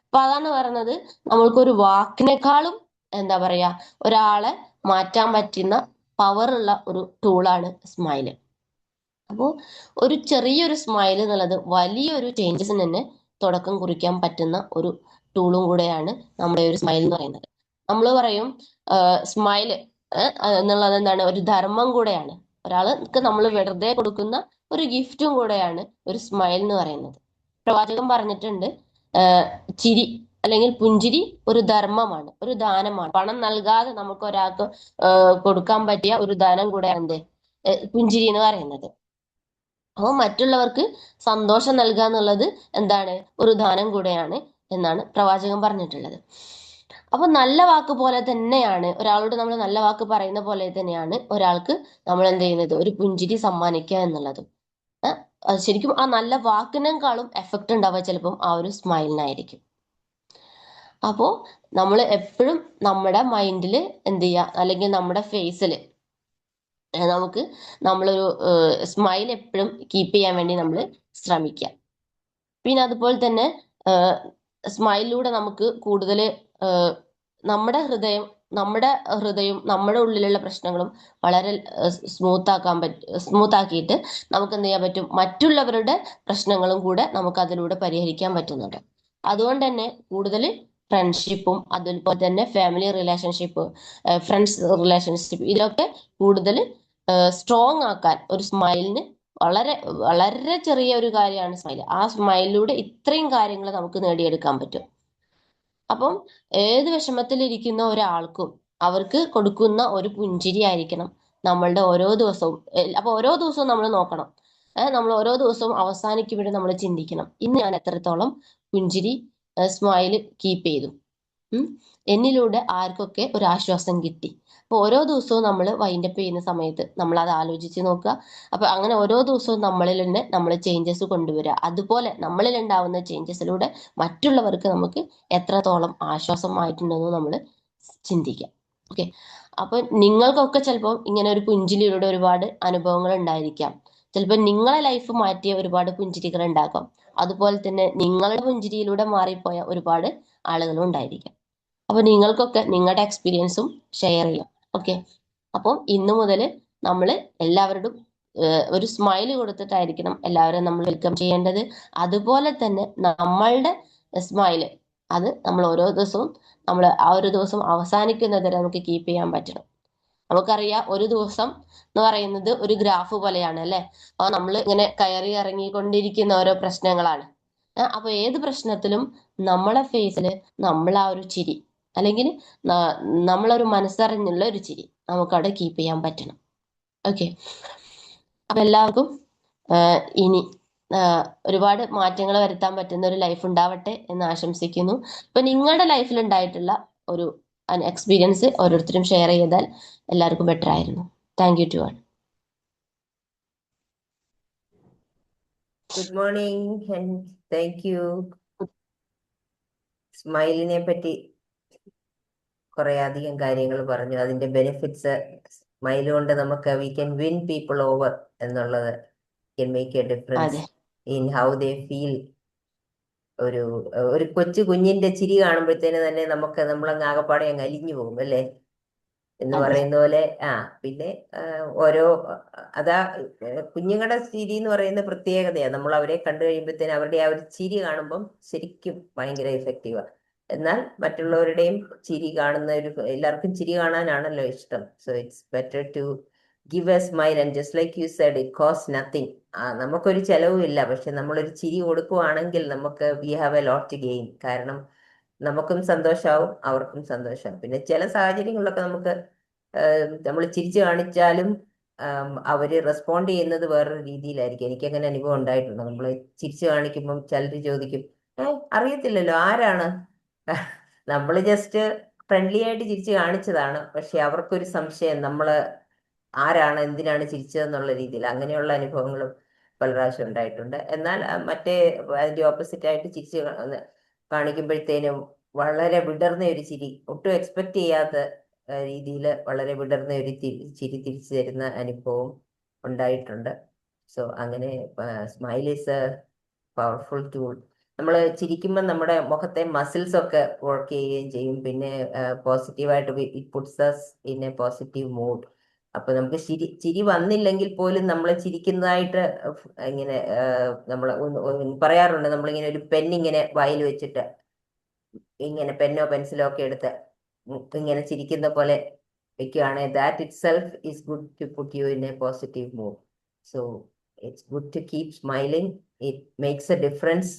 അപ്പൊ അതാണ് പറയുന്നത്, നമ്മൾക്കൊരു വാക്കിനേക്കാളും എന്താ പറയാ ഒരാളെ മാറ്റാൻ പറ്റുന്ന പവറുള്ള ഒരു ടൂളാണ് സ്മൈല്. അപ്പോൾ ഒരു ചെറിയൊരു സ്മൈൽ എന്നുള്ളത് വലിയൊരു ചേഞ്ചസിന് തന്നെ തുടക്കം കുറിക്കാൻ പറ്റുന്ന ഒരു ടൂളും കൂടെയാണ് നമ്മുടെ ഒരു സ്മൈൽ എന്ന് പറയുന്നത്. നമ്മൾ പറയും സ്മൈൽ എന്നുള്ളത് എന്താണ്, ഒരു ധർമ്മം കൂടെയാണ്. ഒരാൾക്ക് നമ്മൾ വെറുതെ കൊടുക്കുന്ന ഒരു ഗിഫ്റ്റും കൂടെയാണ് ഒരു സ്മൈൽ എന്ന് പറയുന്നത്. പ്രവാചകൻ പറഞ്ഞിട്ടുണ്ട്, ചിരി അല്ലെങ്കിൽ പുഞ്ചിരി ഒരു ധർമ്മമാണ്, ഒരു ദാനമാണ്. പണം നൽകാതെ നമുക്ക് ഒരാൾക്ക് കൊടുക്കാൻ പറ്റിയ ഒരു ദാനം കൂടെയാണ് എന്ത് പുഞ്ചിരി എന്ന് പറയുന്നത്. അപ്പോൾ മറ്റുള്ളവർക്ക് സന്തോഷം നൽകുക എന്നുള്ളത് എന്താണ്, ഒരു ദാനം കൂടെയാണ് എന്നാണ് പ്രവാചകൻ പറഞ്ഞിട്ടുള്ളത്. അപ്പൊ നല്ല വാക്ക് പോലെ തന്നെയാണ് ഒരാളോട് നമ്മൾ നല്ല വാക്ക് പറയുന്ന പോലെ തന്നെയാണ് ഒരാൾക്ക് നമ്മൾ എന്ത് ചെയ്യുന്നത്, ഒരു പുഞ്ചിരി സമ്മാനിക്കുക എന്നുള്ളതും. അത് ശരിക്കും ആ നല്ല വാക്കിനേക്കാളും എഫക്റ്റ് ഉണ്ടാവുക ചിലപ്പം ആ ഒരു സ്മൈലിനായിരിക്കും. അപ്പോ നമ്മൾ എപ്പോഴും നമ്മുടെ മൈൻഡിൽ എന്ത് ചെയ്യുക, അല്ലെങ്കിൽ നമ്മുടെ ഫേസിൽ നമുക്ക് നമ്മളൊരു സ്മൈൽ എപ്പോഴും കീപ്പ് ചെയ്യാൻ വേണ്ടി നമ്മൾ ശ്രമിക്കുക. പിന്നെ അതുപോലെ തന്നെ സ്മൈലിലൂടെ നമുക്ക് കൂടുതൽ നമ്മുടെ ഹൃദയം നമ്മുടെ ഉള്ളിലുള്ള പ്രശ്നങ്ങളും വളരെ സ്മൂത്ത് ആക്കിയിട്ട് നമുക്ക് എന്ത് ചെയ്യാൻ പറ്റും, മറ്റുള്ളവരുടെ പ്രശ്നങ്ങളും കൂടെ നമുക്ക് അതിലൂടെ പരിഹരിക്കാൻ പറ്റുന്നുണ്ട്. അതുകൊണ്ട് തന്നെ കൂടുതൽ ഫ്രണ്ട്ഷിപ്പും അതുപോലെ തന്നെ ഫാമിലി റിലേഷൻഷിപ്പ്, ഫ്രണ്ട്സ് റിലേഷൻഷിപ്പ്, ഇതിലൊക്കെ കൂടുതൽ സ്ട്രോങ് ആക്കാൻ ഒരു സ്മൈലിന് വളരെ വളരെ ചെറിയ ഒരു കാര്യമാണ് സ്മൈൽ. ആ സ്മൈലിലൂടെ ഇത്രയും കാര്യങ്ങൾ നമുക്ക് നേടിയെടുക്കാൻ പറ്റും. അപ്പം ഏത് വിഷമത്തിലിരിക്കുന്ന ഒരാൾക്കും അവർക്ക് കൊടുക്കുന്ന ഒരു പുഞ്ചിരി ആയിരിക്കണം നമ്മളുടെ ഓരോ ദിവസവും. അപ്പൊ ഓരോ ദിവസവും നമ്മൾ നോക്കണം, നമ്മൾ ഓരോ ദിവസവും അവസാനിക്കുമ്പോഴും നമ്മൾ ചിന്തിക്കണം, ഇന്ന് ഞാൻ എത്രത്തോളം പുഞ്ചിരി സ്മൈല് കീപ്പ് ചെയ്തു, എന്നിലൂടെ ആർക്കൊക്കെ ഒരു ആശ്വാസം കിട്ടി. അപ്പൊ ഓരോ ദിവസവും നമ്മൾ വൈൻഡപ്പ് ചെയ്യുന്ന സമയത്ത് നമ്മൾ അത് ആലോചിച്ച് നോക്കുക. അപ്പൊ അങ്ങനെ ഓരോ ദിവസവും നമ്മളിൽ തന്നെ നമ്മൾ ചേഞ്ചസ് കൊണ്ടുവരിക. അതുപോലെ നമ്മളിൽ ഉണ്ടാവുന്ന ചേഞ്ചസിലൂടെ മറ്റുള്ളവർക്ക് നമുക്ക് എത്രത്തോളം ആശ്വാസമായിട്ടുണ്ടെന്ന് നമ്മൾ ചിന്തിക്കാം. ഓക്കെ, അപ്പൊ നിങ്ങൾക്കൊക്കെ ചിലപ്പോൾ ഇങ്ങനെ ഒരു പുഞ്ചിരിയുടെ ഒരുപാട് അനുഭവങ്ങൾ ഉണ്ടായിരിക്കാം. ചിലപ്പോൾ നിങ്ങളെ ലൈഫ് മാറ്റിയ ഒരുപാട് പുഞ്ചിരികൾ ഉണ്ടാക്കാം. അതുപോലെ തന്നെ നിങ്ങളുടെ പുഞ്ചിരിയിലൂടെ മാറിപ്പോയ ഒരുപാട് ആളുകളും ഉണ്ടായിരിക്കാം. അപ്പൊ നിങ്ങൾക്കൊക്കെ നിങ്ങളുടെ എക്സ്പീരിയൻസും ഷെയർ ചെയ്യാം. ഓക്കെ, അപ്പം ഇന്നു മുതൽ നമ്മൾ എല്ലാവരോടും ഒരു സ്മൈൽ കൊടുത്തിട്ടായിരിക്കണം എല്ലാവരും നമ്മൾ വെൽക്കം ചെയ്യേണ്ടത്. അതുപോലെ തന്നെ നമ്മളുടെ സ്മൈല് അത് നമ്മൾ ഓരോ ദിവസവും ആ ഒരു ദിവസം അവസാനിക്കുന്നത് വരെ നമുക്ക് കീപ്പ് ചെയ്യാൻ പറ്റണം. നമുക്കറിയാം ഒരു ദിവസം എന്ന് പറയുന്നത് ഒരു ഗ്രാഫ് പോലെയാണ് അല്ലെ. അപ്പൊ നമ്മൾ ഇങ്ങനെ കയറി ഇറങ്ങിക്കൊണ്ടിരിക്കുന്ന ഓരോ പ്രശ്നങ്ങളാണ്. അപ്പൊ ഏത് പ്രശ്നത്തിലും നമ്മളെ ഫേസിൽ നമ്മൾ ആ ഒരു ചിരി അല്ലെങ്കിൽ നമ്മളൊരു മനസ്സറിഞ്ഞുള്ള ഒരു ചിരി നമുക്കവിടെ കീപ്പ് ചെയ്യാൻ പറ്റണം. ഓക്കെ, അപ്പൊ എല്ലാവർക്കും ഇനി ഒരുപാട് മാറ്റങ്ങൾ വരുത്താൻ പറ്റുന്ന ഒരു ലൈഫ് ഉണ്ടാവട്ടെ എന്ന് ആശംസിക്കുന്നു. ഇപ്പൊ നിങ്ങളുടെ ലൈഫിൽ ഉണ്ടായിട്ടുള്ള ഒരു എക്സ്പീരിയൻസ് ഓരോരുത്തരും ഷെയർ ചെയ്താൽ എല്ലാവർക്കും ബെറ്റർ ആയിരുന്നു. Thank you to all. Good morning and thank you. സ്മൈലിനെ പറ്റി കുറെ അധികം കാര്യങ്ങൾ പറഞ്ഞു. അതിന്റെ ബെനിഫിറ്റ്സ് സ്മൈൽ കൊണ്ട് നമുക്ക് we can win people over എന്നുള്ളത് ക്യാൻ മേക്ക് എ ഡിഫറൻസ് അതെ ഇൻ ഹൗ ദേ ഫീൽ. ഒരു ഒരു കൊച്ചു കുഞ്ഞിന്റെ ചിരി കാണുമ്പോഴത്തേന് തന്നെ നമ്മളങ്ങ് ആകപ്പാടെ അങ്ങ് അലിഞ്ഞു പോകും അല്ലേ എന്ന് അതെ പറയുന്ന പോലെ. പിന്നെ ഓരോ അതാ കുഞ്ഞുങ്ങളുടെ ചിരി എന്ന് പറയുന്ന പ്രത്യേകതയാണ്. നമ്മൾ അവരെ കണ്ടു കഴിയുമ്പോഴത്തേന് അവരുടെ ആ ഒരു ചിരി കാണുമ്പം ശരിക്കും ഭയങ്കര ഇഫക്റ്റീവാ. എന്നാൽ മറ്റുള്ളവരുടെയും ചിരി കാണുന്ന എല്ലാവർക്കും ചിരി കാണാനാണല്ലോ ഇഷ്ടം. So it's better to give a smile and just like you said it cost nothing. നമുക്കൊരു ചെലവും ഇല്ല, പക്ഷെ നമ്മളൊരു ചിരി കൊടുക്കുവാണെങ്കിൽ നമുക്ക് we have a lot to gain. കാരണം നമുക്കും സന്തോഷമാവും, അവർക്കും സന്തോഷമാവും. പിന്നെ ചില സാഹചര്യങ്ങളിലൊക്കെ നമുക്ക് നമ്മൾ ചിരിച്ചു കാണിച്ചാലും അവര് റെസ്പോണ്ട് ചെയ്യുന്നത് വേറൊരു രീതിയിലായിരിക്കും. എനിക്കങ്ങനെ അനുഭവം ഉണ്ടായിട്ടുണ്ട്. നമ്മൾ ചിരിച്ചു കാണിക്കുമ്പം ചിലർ ചോദിക്കും, അറിയത്തില്ലല്ലോ ആരാണ്. നമ്മൾ ജസ്റ്റ് ഫ്രണ്ട്ലി ആയിട്ട് ചിരിച്ചു കാണിച്ചതാണ്, പക്ഷെ അവർക്കൊരു സംശയം നമ്മൾ ആരാണ്, എന്തിനാണ് ചിരിച്ചതെന്നുള്ള രീതിയിൽ. അങ്ങനെയുള്ള അനുഭവങ്ങളും പല പ്രാവശ്യം ഉണ്ടായിട്ടുണ്ട്. എന്നാൽ മറ്റേ അതിന്റെ ഓപ്പോസിറ്റ് ആയിട്ട് ചിരിച്ച് കാണിക്കുമ്പോഴത്തേനും വളരെ വിടർന്ന ഒരു ചിരി, ഒട്ടും എക്സ്പെക്ട് ചെയ്യാത്ത രീതിയിൽ വളരെ വിടർന്ന ഒരു ചിരി തിരിച്ചു തരുന്ന അനുഭവം ഉണ്ടായിട്ടുണ്ട്. സോ അങ്ങനെ smile is A powerful tool. നമ്മൾ ചിരിക്കുമ്പോൾ നമ്മുടെ മുഖത്തെ മസിൽസ് ഒക്കെ വർക്ക് ചെയ്യുകയും ചെയ്യും. പിന്നെ പോസിറ്റീവായിട്ട് it puts us in a positive mood. അപ്പൊ നമുക്ക് ചിരി വന്നില്ലെങ്കിൽ പോലും നമ്മൾ ചിരിക്കുന്നതായിട്ട് ഇങ്ങനെ നമ്മൾ പറയാറുണ്ട്. നമ്മളിങ്ങനെ ഒരു പെന്നിങ്ങനെ വായിൽ വെച്ചിട്ട് ഇങ്ങനെ പെന്നോ പെൻസിലോ ഒക്കെ എടുത്ത് ഇങ്ങനെ ചിരിക്കുന്ന പോലെ വെക്കുകയാണെങ്കിൽ that itself is good to put you in a positive mood. So it's good to keep smiling. It makes a difference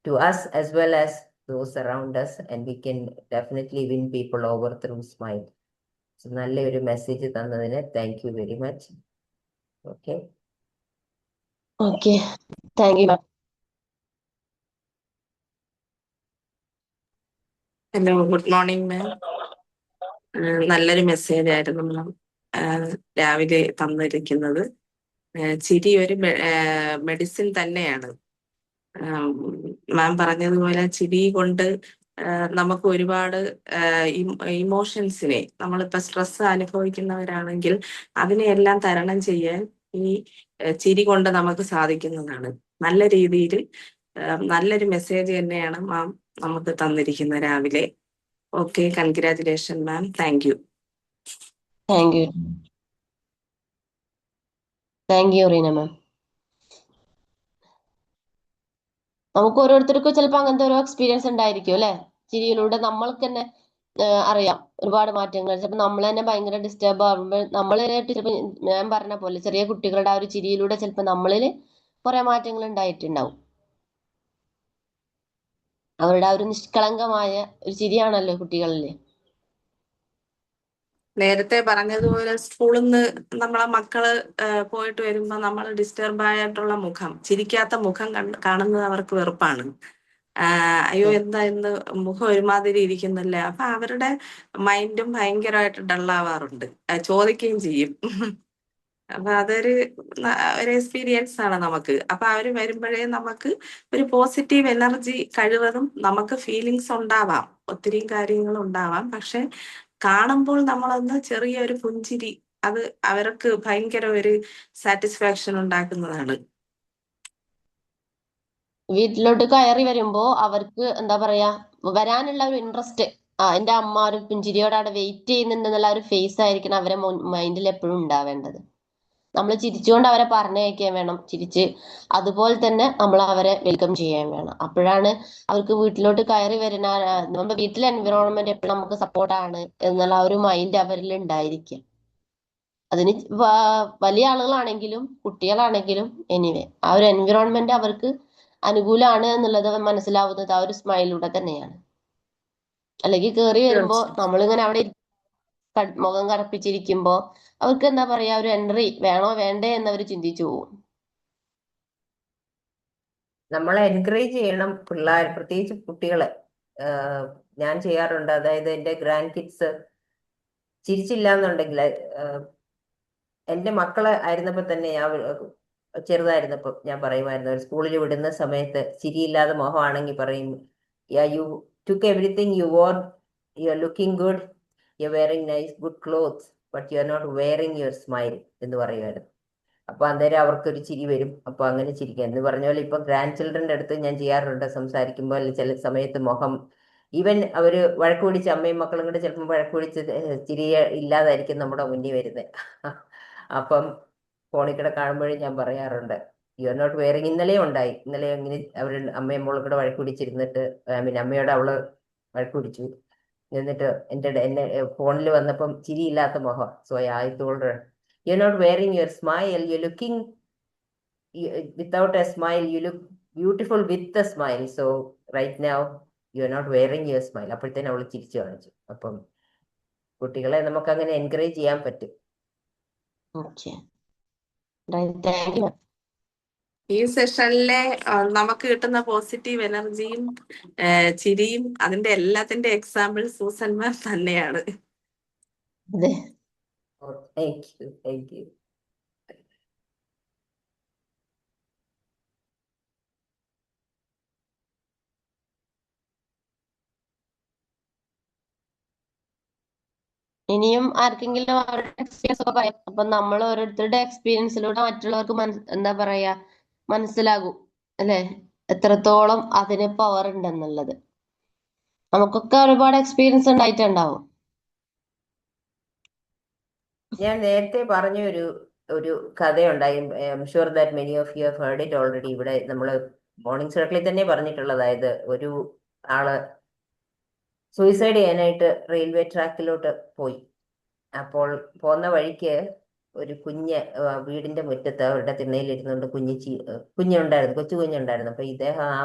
to us as well as those around us, and we can definitely win people over through smile. So നല്ലൊരു message തന്നതിന് thank you very much. Okay okay thank you ma'am. Hello, good morning ma'am. നല്ലൊരു message ആയിരുന്നു മാം രാവിലെ തന്നിരിക്കുന്നത്. ചിരി ഒരു medicine തന്നെയാണ്. മാം പറഞ്ഞതുപോലെ ചിരി കൊണ്ട് നമുക്ക് ഒരുപാട് ഇമോഷൻസിനെ, നമ്മളിപ്പോ സ്ട്രെസ് അനുഭവിക്കുന്നവരാണെങ്കിൽ അതിനെയെല്ലാം തരണം ചെയ്യാൻ ഈ ചിരി കൊണ്ട് നമുക്ക് സാധിക്കുന്നതാണ്. നല്ല രീതിയിൽ നല്ലൊരു മെസ്സേജ് തന്നെയാണ് മാം നമുക്ക് തന്നിരിക്കുന്നത് രാവിലെ. Okay, congratulation ma'am. Thank you. Thank you thank you Reena ma'am. നമുക്ക് ഓരോരുത്തർക്കും ചിലപ്പോൾ അങ്ങനത്തെ ഓരോ എക്സ്പീരിയൻസ് ഉണ്ടായിരിക്കും അല്ലെ. ചിരിയിലൂടെ നമ്മൾക്ക് തന്നെ അറിയാം ഒരുപാട് മാറ്റങ്ങൾ. ചിലപ്പോൾ നമ്മൾ തന്നെ ഭയങ്കര ഡിസ്റ്റർബ് ആകുമ്പോൾ നമ്മൾ ചിലപ്പോൾ ഞാൻ പറഞ്ഞ പോലെ ചെറിയ കുട്ടികളുടെ ആ ഒരു ചിരിയിലൂടെ ചിലപ്പോൾ നമ്മളിൽ കുറെ മാറ്റങ്ങൾ ഉണ്ടായിട്ടുണ്ടാവും. അവരുടെ ആ ഒരു നിഷ്കളങ്കമായ ഒരു ചിരിയാണല്ലോ കുട്ടികളില്. നേരത്തെ പറഞ്ഞതുപോലെ സ്കൂളിൽ നിന്ന് നമ്മളെ മക്കള് പോയിട്ട് വരുമ്പോ നമ്മൾ ഡിസ്റ്റർബ് ആയിട്ടുള്ള മുഖം, ചിരിക്കാത്ത മുഖം കാണുന്നത് അവർക്ക് വെറുപ്പാണ്. അയ്യോ എന്താ ഇന്ന് മുഖം ഒരുമാതിരി ഇരിക്കുന്നില്ലേ. അപ്പൊ അവരുടെ മൈൻഡും ഭയങ്കരമായിട്ട് ഡള്ളാവാറുണ്ട്, ചോദിക്കുകയും ചെയ്യും. അപ്പൊ അതൊരു എക്സ്പീരിയൻസ് ആണ് നമുക്ക്. അപ്പൊ അവര് വരുമ്പോഴേ നമുക്ക് ഒരു പോസിറ്റീവ് എനർജി കഴിവതും നമുക്ക് ഫീലിങ്സ് ഉണ്ടാവാം, ഒത്തിരി കാര്യങ്ങൾ ഉണ്ടാവാം. പക്ഷെ കാണുമ്പോൾ നമ്മളൊന്ന് ചെറിയൊരു പുഞ്ചിരി, അത് അവർക്ക് ഭയങ്കര ഒരു സാറ്റിസ്ഫാക്ഷൻ ഉണ്ടാക്കുന്നതാണ്. വീട്ടിലോട്ട് കയറി വരുമ്പോ അവർക്ക് എന്താ പറയാ, വരാനുള്ള ഒരു ഇൻട്രസ്റ്റ്, എന്റെ അമ്മ ഒരു പുഞ്ചിരിയോടെ അവിടെ വെയിറ്റ് ചെയ്യുന്നുണ്ടെന്നുള്ള ഒരു ഫേസ് ആയിരിക്കണം അവരെ മൈൻഡിൽ എപ്പോഴും ഉണ്ടാവേണ്ടത്. നമ്മൾ ചിരിച്ചുകൊണ്ട് അവരെ പറഞ്ഞയക്കാൻ വേണം, ചിരിച്ച് അതുപോലെ തന്നെ നമ്മൾ അവരെ വെൽക്കം ചെയ്യാൻ വേണം. അപ്പോഴാണ് അവർക്ക് വീട്ടിലോട്ട് കയറി വരുന്ന നമ്മുടെ വീട്ടിലെ എൻവിറോൺമെന്റ് എപ്പോഴും നമുക്ക് സപ്പോർട്ടാണ് എന്നുള്ള ആ ഒരു മൈൻഡ് അവരിൽ ഉണ്ടായിരിക്കുക. അതിന് വലിയ ആളുകളാണെങ്കിലും കുട്ടികളാണെങ്കിലും എനിവേ ആ ഒരു എൻവിറോൺമെന്റ് അവർക്ക് അനുകൂലമാണ് എന്നുള്ളത് മനസ്സിലാവുന്നത് ആ ഒരു സ്മൈലിലൂടെ തന്നെയാണ്. അല്ലെങ്കിൽ കയറി വരുമ്പോ നമ്മളിങ്ങനെ അവിടെ മുഖം കറുപ്പിച്ചിരിക്കുമ്പോ അവർക്ക് എന്താ പറയാ, ഒരു എൻട്രി വേണോ വേണ്ടേ എന്നവർ ചിന്തിച്ചു പോകും. നമ്മളെ എൻകറേജ് ചെയ്യണം പിള്ളേർ, പ്രത്യേകിച്ച് കുട്ടികളെ. ഞാൻ ചെയ്യാറുണ്ട്. അതായത് എൻ്റെ ഗ്രാൻഡ് കിഡ്സ് ചിരിച്ചില്ല എന്നുണ്ടെങ്കിൽ, എൻ്റെ മക്കളെ ആയിരുന്നപ്പോ തന്നെ, ഞാൻ ചെറുതായിരുന്നപ്പോ ഞാൻ പറയുമായിരുന്നു, ഒരു സ്കൂളിൽ വിടുന്ന സമയത്ത് ചിരിയില്ലാതെ മുഖമാണെങ്കിൽ പറയും, you took everything you war you're looking good, you're wearing nice good clothes, but you're not wearing your smile എന്ന് പറയുമായിരുന്നു. അപ്പൊ അന്നേരം അവർക്കൊരു ചിരി വരും. അപ്പൊ അങ്ങനെ ചിരിക്കുക എന്ന് പറഞ്ഞ പോലെ ഇപ്പൊ ഗ്രാൻഡ് ചിൽഡ്രന്റെ അടുത്ത് ഞാൻ ചെയ്യാറുണ്ട്. സംസാരിക്കുമ്പോൾ ചില സമയത്ത് മുഖം ഈവൻ അവര് വഴക്ക് പിടിച്ച് അമ്മയും മക്കളും കൂടെ ചിലപ്പോൾ വഴക്ക് പിടിച്ച് ചിരി ഇല്ലാതായിരിക്കും നമ്മുടെ മുന്നിൽ വരുന്നത്. അപ്പം ഫോണിൽ കൂടെ കാണുമ്പോഴേ ഞാൻ പറയാറുണ്ട്, യു ആർ നോട്ട് വെയറിങ്. ഇന്നലെ ഉണ്ടായി, ഇന്നലെ ഇങ്ങനെ അവർ അമ്മയും മോളും കൂടെ വഴക്ക് പിടിച്ചിരുന്നിട്ട്, ഐ മീൻ അമ്മയോട് അവള് വഴക്ക് പിടിച്ചു. എന്നിട്ട് എന്നെ ഫോണിൽ വന്നപ്പം ചിരിയില്ലാത്ത മുഖം. So I told her, you are not wearing your smile, you looking without a smile, you look beautiful with a smile. So right now you are not wearing your smile. അപ്പോഴത്തേനും അവള് ചിരിച്ചു കാണിച്ചു. അപ്പം കുട്ടികളെ നമുക്ക് അങ്ങനെ എൻകറേജ് ചെയ്യാൻ പറ്റും. Okay, thank U. ഈ സെഷനിലെ നമുക്ക് കിട്ടുന്ന പോസിറ്റീവ് എനർജിയും ചിരിയും അതിന്റെ എല്ലാത്തിന്റെ എക്സാമ്പിൾ സൂസൻ മാം തന്നെയാണ്. അതെ, താങ്ക് യു. ഇനിയും ആർക്കെങ്കിലും അവരുടെ എക്സ്പീരിയൻസ് ഒക്കെ പറയാം. അപ്പൊ നമ്മൾ ഓരോരുത്തരുടെ എക്സ്പീരിയൻസിലൂടെ മറ്റുള്ളവർക്ക് എന്താ പറയാ മനസ്സിലാകും അല്ലെ, എത്രത്തോളം അതിന് പവർ ഉണ്ടെന്നുള്ളത്. നമുക്കൊക്കെ ഒരുപാട് എക്സ്പീരിയൻസ് ഉണ്ടായിട്ടുണ്ടാവും. ഞാൻ നേരത്തെ പറഞ്ഞ ഒരു കഥയുണ്ടായി. I'm sure that many of you have heard it already. ഇവിടെ നമ്മൾ മോർണിംഗ് സർക്കിളിൽ തന്നെ പറഞ്ഞിട്ടുള്ളത്. അതായത് ഒരു ആള് സൂയിസൈഡ് ചെയ്യാനായിട്ട് റെയിൽവേ ട്രാക്കിലോട്ട് പോയി. അപ്പോൾ പോകുന്ന വഴിക്ക് ഒരു കുഞ്ഞ് വീടിന്റെ മുറ്റത്ത് അവരുടെ തിണ്ണയിലിരുന്നുകൊണ്ട് കുഞ്ഞുണ്ടായിരുന്നു, കൊച്ചു കുഞ്ഞുണ്ടായിരുന്നു. അപ്പൊ ഇദ്ദേഹം ആ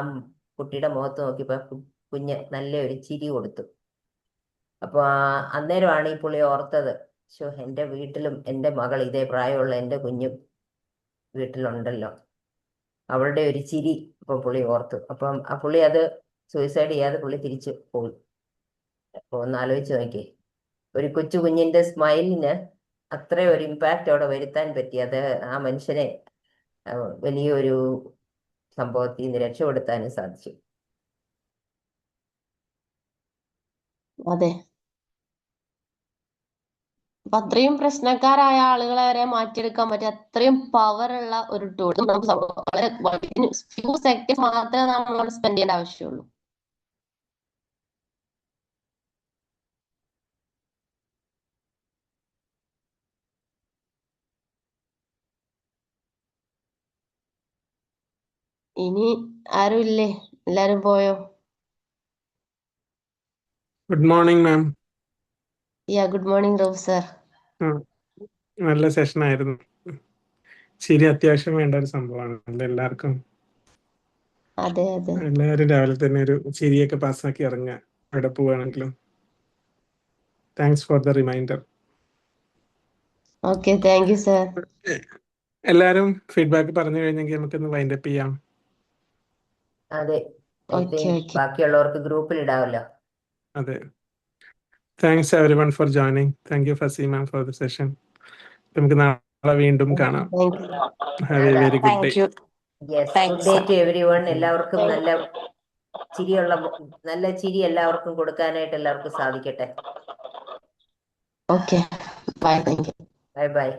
കുട്ടിയുടെ മുഖത്ത് നോക്കിയപ്പോ കുഞ്ഞ് നല്ലൊരു ചിരി കൊടുത്തു. അപ്പൊ അന്നേരമാണ് ഈ പുള്ളി ഓർത്തത്, എന്റെ വീട്ടിലും എന്റെ മകൾ, ഇതേ പ്രായമുള്ള എന്റെ കുഞ്ഞും വീട്ടിലുണ്ടല്ലോ, അവളുടെ ഒരു ചിരി ഇപ്പൊ പുള്ളി ഓർത്തു. അപ്പം ആ പുള്ളി അത് സൂയിസൈഡ് ചെയ്യാതെ പുള്ളി തിരിച്ചു പോയി. അപ്പൊ ഒന്ന് ആലോചിച്ച് നോക്കിയേ, ഒരു കൊച്ചു കുഞ്ഞിന്റെ സ്മൈലിന് അത്ര ഒരു ഇമ്പാക്റ്റ് അവിടെ വരുത്താൻ പറ്റി. അത് ആ മനുഷ്യനെ വലിയൊരു സംഭവത്തിൽ നിന്ന് രക്ഷപ്പെടുത്താനും സാധിച്ചു. അതെ, അപ്പൊ അത്രയും പ്രശ്നക്കാരായ ആളുകളെ വരെ മാറ്റിയെടുക്കാൻ പറ്റിയ അത്രയും പവർ ഉള്ള ഒരു ടൂൾ നമുക്ക് വളരെ ഫ്യൂ സെക്കൻഡ് മാത്രമേ നമ്മളോട് സ്പെൻഡ് ചെയ്യേണ്ട ആവശ്യമുള്ളൂ. ഇനി ആരും ഇല്ലേ? എല്ലാരും പോയോ? Good morning ma'am. Good morning Rob sir. നല്ല സെഷൻ ആയിരുന്നു. ചിരി അത്യാവശ്യം വേണ്ട ഒരു സംഭവമാണ് എല്ലാവർക്കും. അതെ അതെ, എല്ലാവരും രാവിലെ തന്നെ ഒരു ചിരിയൊക്കെ പാസ്സാക്കി ഇറങ്ങുക എവിടെ പോവുകയാണെങ്കിലും. Thanks for the reminder. Okay, thank you sir. എല്ലാരും ഫീഡ്ബാക്ക് പറഞ്ഞു കഴിഞ്ഞെങ്കിൽ നമുക്കൊന്ന് വൈൻഡ് അപ്പ് ചെയ്യാം. അതെ, ഓക്കെ ഓക്കെ, ബാക്കിയുള്ളവർക്ക് ഗ്രൂപ്പിൽ ഇടാമല്ലോ. അതെ. Thanks everyone for joining. Thank you Faseema for the session. നമുക്ക് നാളെ വീണ്ടും കാണാം. Thank you. Have a very good day. Thank you. Yes, good day to everyone. എല്ലാവർക്കും നല്ല ചിരി എല്ലാവർക്കും കൊടുക്കാനായിട്ട് എല്ലാവർക്കും സാധിക്കട്ടെ. Okay, bye, thank you. Bye by.